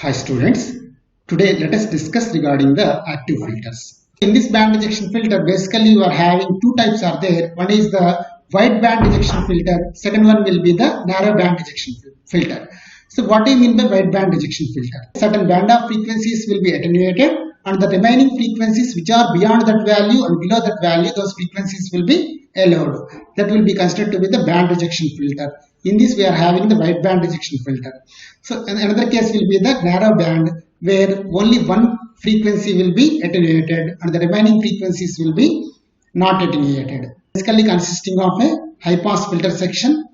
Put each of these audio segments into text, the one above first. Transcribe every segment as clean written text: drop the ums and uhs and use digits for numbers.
Hi students, today let us discuss regarding the active filters. In this band rejection filter, basically you are having two types are there. One is the wide band rejection filter, second one will be the narrow band rejection filter. So what do you mean by wide band rejection filter? Certain band of frequencies will be attenuated and the remaining frequencies which are beyond that value and below that value, those frequencies will be allowed. That will be considered to be the band rejection filter. In this we are having the wide band rejection filter. So another case will be the narrow band where only one frequency will be attenuated and the remaining frequencies will be not attenuated. Basically consisting of a high pass filter section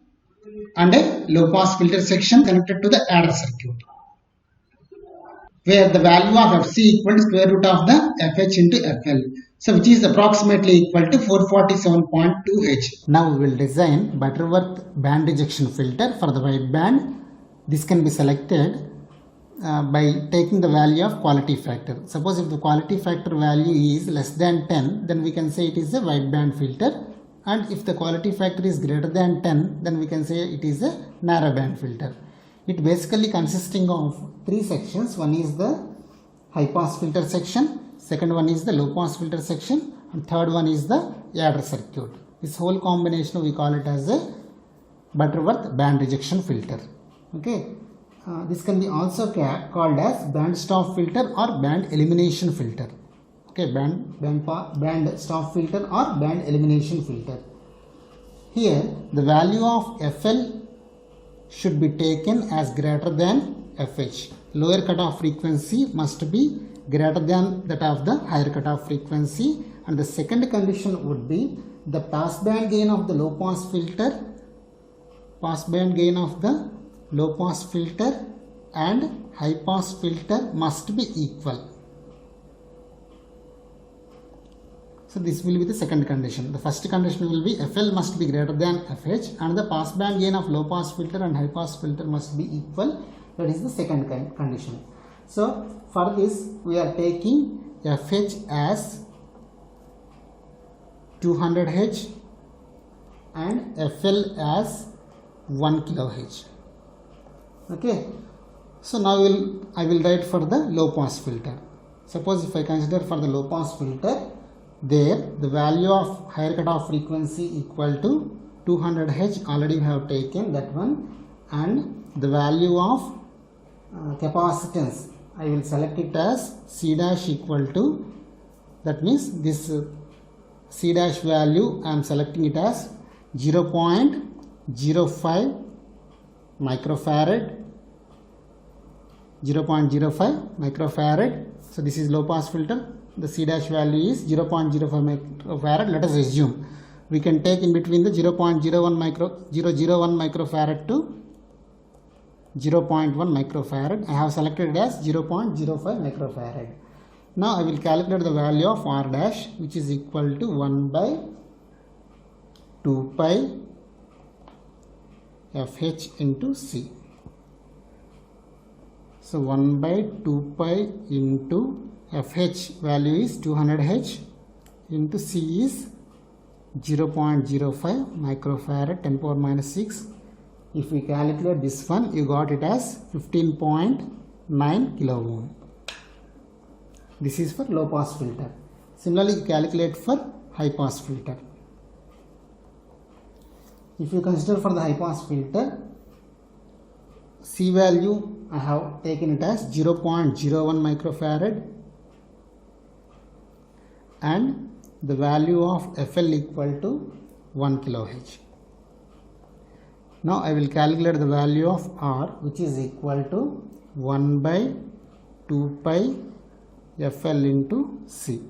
and a low pass filter section connected to the adder circuit, where the value of Fc equals square root of the Fh into Fl. So which is approximately equal to 447.2 H. Now we will design Butterworth band rejection filter for the wide band. This can be selected by taking the value of quality factor. Suppose if the quality factor value is less than 10, then we can say it is a wide band filter, and if the quality factor is greater than 10, then we can say it is a narrow band filter. It basically consisting of three sections. One is the high pass filter section, second one is the low pass filter section, and third one is the adder circuit. This whole combination we call it as a Butterworth band rejection filter. Okay. This can be also called as band stop filter or band elimination filter. Okay, band stop filter or band elimination filter. Here the value of FL should be taken as greater than FH. Lower cutoff frequency must be greater than that of the higher cutoff frequency, and the second condition would be the pass band gain of the low pass filter, low pass filter and high pass filter must be equal. So this will be the second condition. The first condition will be FL must be greater than FH and the pass band gain of low pass filter and high pass filter must be equal. That is the second condition. So for this we are taking FH as 200 Hz and FL as 1 kHz. Okay. So now I will write for the low pass filter. Suppose if I consider for the low pass filter, there the value of higher cutoff frequency equal to 200 Hz, already we have taken that one, and the value of capacitance I will select it as C dash equal to, that means this C dash value I am selecting it as 0.05 microfarad. 0.05 microfarad. So this is low pass filter. The C dash value is 0.05 microfarad. Let us assume we can take in between the 0.01 microfarad to 0.1 microfarad. I have selected it as 0.05 microfarad. Now I will calculate the value of R dash, which is equal to 1 by 2 pi Fh into C. So 1 by 2 pi into Fh value is 200 Hz into C is 0.05 microfarad 10 power minus 6. If we calculate this one, you got it as 15.9 kilo ohm. This is for low pass filter. Similarly, calculate for high pass filter. If you consider for the high pass filter, C value I have taken it as 0.01 microfarad and the value of FL equal to 1 kHz. Now I will calculate the value of R, which is equal to 1 by 2 pi FL into C.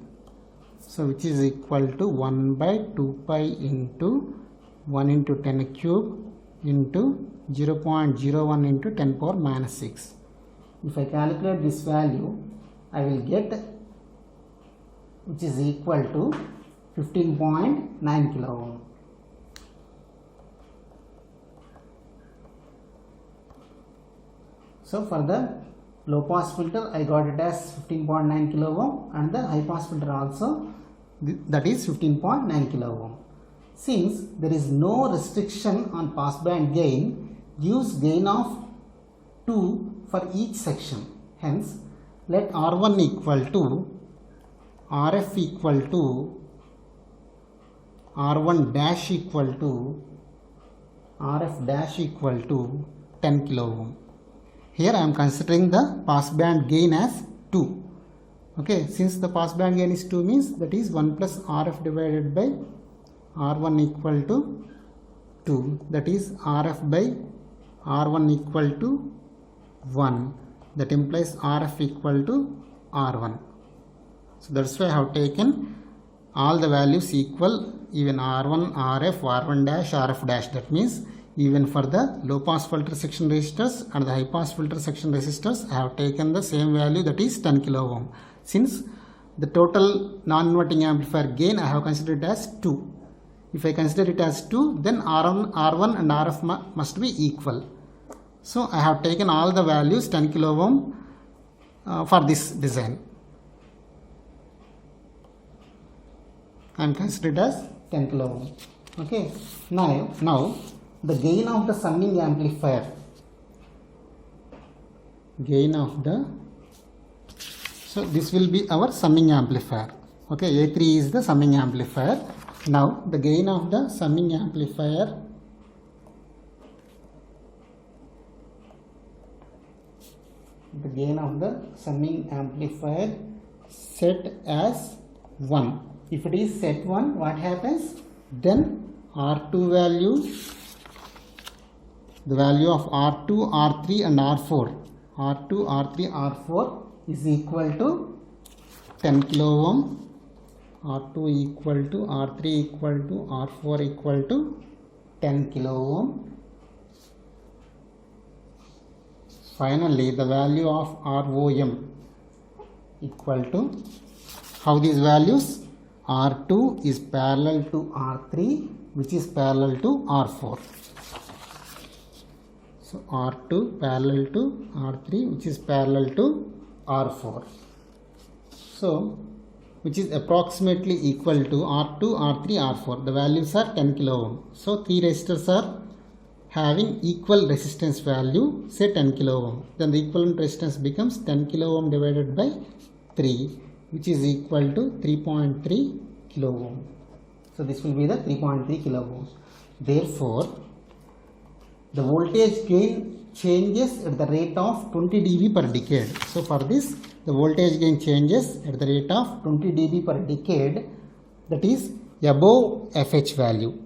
So which is equal to 1 by 2 pi into 1 into 10 cube into 0.01 into 10 power minus 6. If I calculate this value, I will get which is equal to 15.9 kilo ohm. So for the low pass filter I got it as 15.9 kilo ohm and the high pass filter also that is 15.9 kilo ohm. Since there is no restriction on passband gain, use gain of 2 for each section. Hence, let R1 equal to RF equal to R1 dash equal to RF dash equal to 10 kilo ohm. Here I am considering the passband gain as 2. Okay, since the passband gain is 2 means that is 1 plus RF divided by R1 equal to 2. That is RF by R1 equal to 1. That implies RF equal to R1. So that's why I have taken all the values equal, even R1, RF, R1 dash, RF dash. That means even for the low pass filter section resistors and the high pass filter section resistors, I have taken the same value, that is 10 kilo ohm. Since the total non-inverting amplifier gain I have considered as 2. If I consider it as 2, then R1 and RF must be equal. So I have taken all the values 10 kilo ohm for this design. I am considered as 10 kilo ohm. Okay. Now the gain of the summing amplifier. So this will be our summing amplifier. Okay, A3 is the summing amplifier. Now the gain of the summing amplifier set as 1. If it is set 1, what happens? Then R2 value, the value of R2, R3 and R4, R2, R3, R4 is equal to 10 kilo ohm, R2 equal to, R3 equal to, R4 equal to 10 kilo ohm. Finally, the value of ROM equal to, how these values? R2 is parallel to R3, which is parallel to R4. So R2 parallel to R3, which is parallel to R4. So which is approximately equal to R2, R3, R4. The values are 10 kilo ohm. So 3 resistors are having equal resistance value, say 10 kilo ohm. Then the equivalent resistance becomes 10 kilo ohm divided by 3, which is equal to 3.3 kilo ohm. So this will be the 3.3 kilo ohm. Therefore, the voltage gain changes at the rate of 20 dB per decade. So for this, the voltage gain changes at the rate of 20 dB per decade, that is above FH value.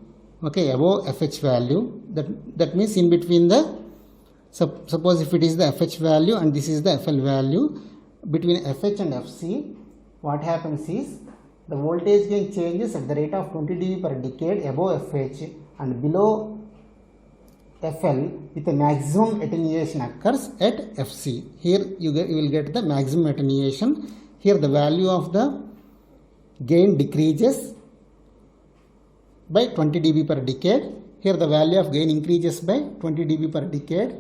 Okay, above FH value, that means in between the, suppose if it is the FH value and this is the FL value, between FH and FC, what happens is the voltage gain changes at the rate of 20 dB per decade above FH and below FL with a maximum attenuation occurs at FC. Here you will get the maximum attenuation. Here the value of the gain decreases by 20 dB per decade. Here the value of gain increases by 20 dB per decade.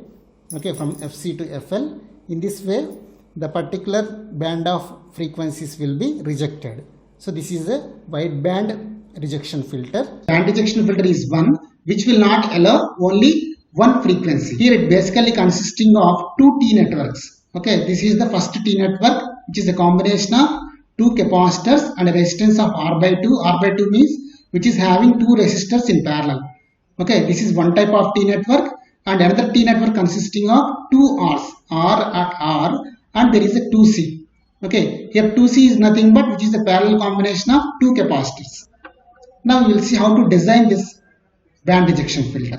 Okay, from FC to FL. In this way, the particular band of frequencies will be rejected. So this is a wide band rejection filter. Band rejection filter is one which will not allow only one frequency. Here it basically consisting of two T networks. Okay, this is the first T network, which is a combination of two capacitors and a resistance of R by 2. R by 2 means which is having two resistors in parallel. Okay, this is one type of T network, and another T network consisting of two R's, R at R, and there is a 2C. Okay, here 2C is nothing but which is a parallel combination of two capacitors. Now we will see how to design this band rejection filter.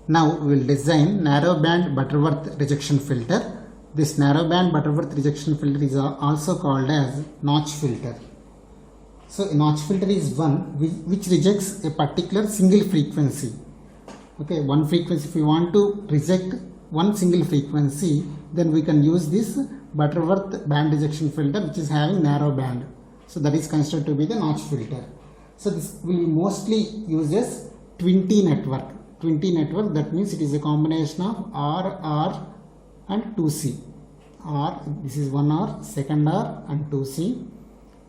Now we will design narrow band Butterworth rejection filter. This narrow band Butterworth rejection filter is also called as notch filter. So a notch filter is one which rejects a particular single frequency. Okay, one frequency. If we want to reject one single frequency, then we can use this Butterworth band rejection filter which is having narrow band. So that is considered to be the notch filter. So this will be mostly uses twin T network. Twin T network, that means it is a combination of R, R and 2C. R, this is one R, second R and 2C.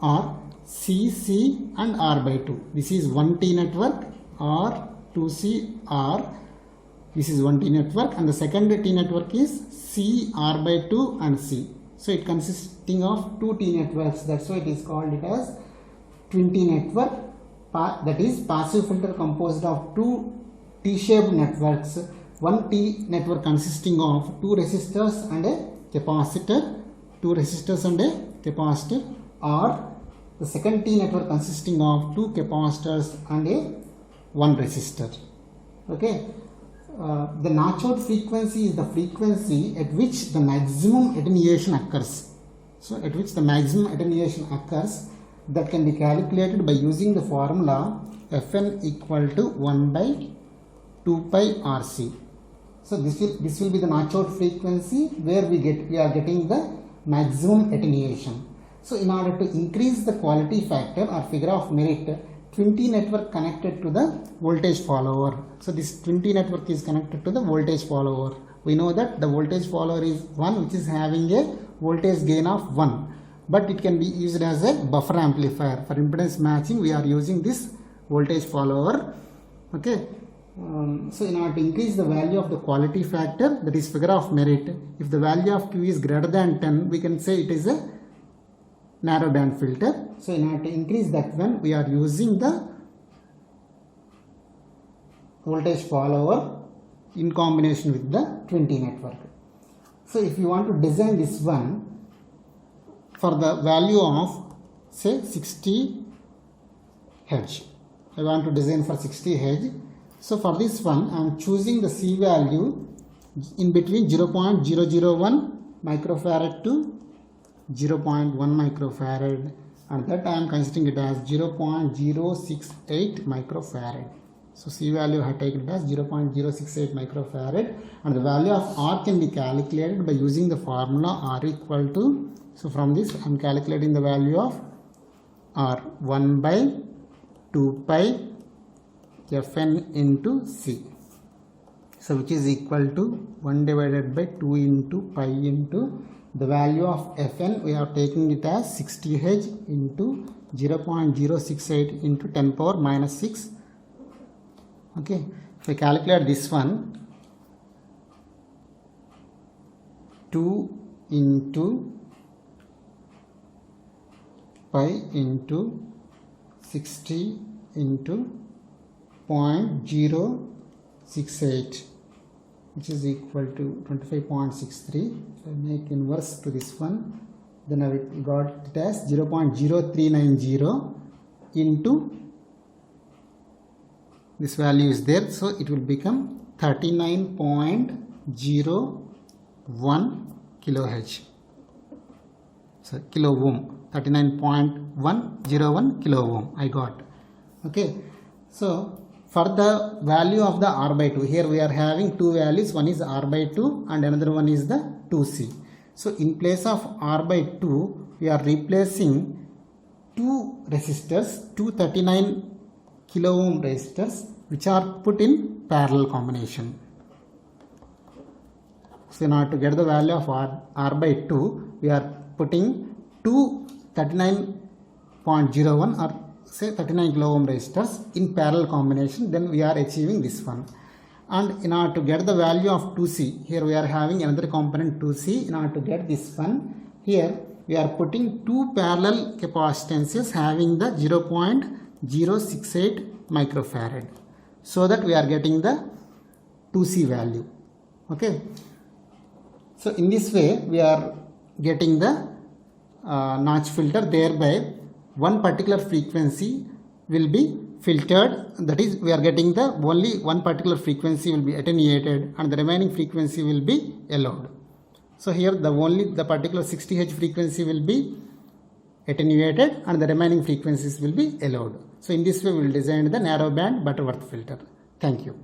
R, C, C and R by 2. This is one T network, R, 2C, R, This is one T network, and the second T network is C, R by 2 and C. So it consisting of two T networks. That's why it is called it as twin T network. That is passive filter composed of two T-shaped networks. One T network consisting of two resistors and a capacitor. Two resistors and a capacitor. Or the second T network consisting of two capacitors and a one resistor. Okay. The notch-out frequency is the frequency at which the maximum attenuation occurs. So at which the maximum attenuation occurs, that can be calculated by using the formula Fn equal to 1 by 2 pi RC. So this will be the notch-out frequency where we are getting the maximum attenuation. So in order to increase the quality factor or figure of merit, twin T network connected to the voltage follower. So this twin T network is connected to the voltage follower. We know that the voltage follower is one which is having a voltage gain of 1, but it can be used as a buffer amplifier. For impedance matching, we are using this voltage follower. Okay. So in order to increase the value of the quality factor, that is figure of merit, if the value of Q is greater than 10, we can say it is a narrow band filter. So in order to increase that one, we are using the voltage follower in combination with the twin T network. So if you want to design this one for the value of say 60 Hz, I want to design for 60 Hz. So for this one, I am choosing the C value in between 0.001 microfarad to 0.1 microfarad, and that I am considering it as 0.068 microfarad. So C value I have taken it as 0.068 microfarad, and the value of R can be calculated by using the formula R equal to, so from this I am calculating the value of R 1 by 2 pi Fn into C. So which is equal to 1 divided by 2 into pi into the value of Fn, we are taking it as 60 Hz into 0.068 into 10 power minus 6. Okay, if I calculate this one, 2 into pi into 60 into 0.068, which is equal to 25.63. If I make inverse to this one, then I got it as 0.0390 into this value is there, so it will become 39.01 kilohertz. So kilo ohm, 39.101 kilo ohm I got. Okay, so for the value of the R by 2, here we are having two values, one is R by 2 and another one is the 2C. So in place of R by 2, we are replacing two resistors, two 39 kilo ohm resistors, which are put in parallel combination. So in order to get the value of R by 2, we are putting two 39.01 or say 39 kilo ohm resistors in parallel combination, then we are achieving this one. And in order to get the value of 2C, here we are having another component 2C. In order to get this one, here we are putting two parallel capacitances having the 0.068 microfarad, so that we are getting the 2C value. Okay, so in this way we are getting the notch filter, thereby one particular frequency will be filtered, that is we are getting the only one particular frequency will be attenuated and the remaining frequency will be allowed. So here the particular 60 Hz frequency will be attenuated and the remaining frequencies will be allowed. So in this way we will design the narrow band Butterworth filter. Thank you.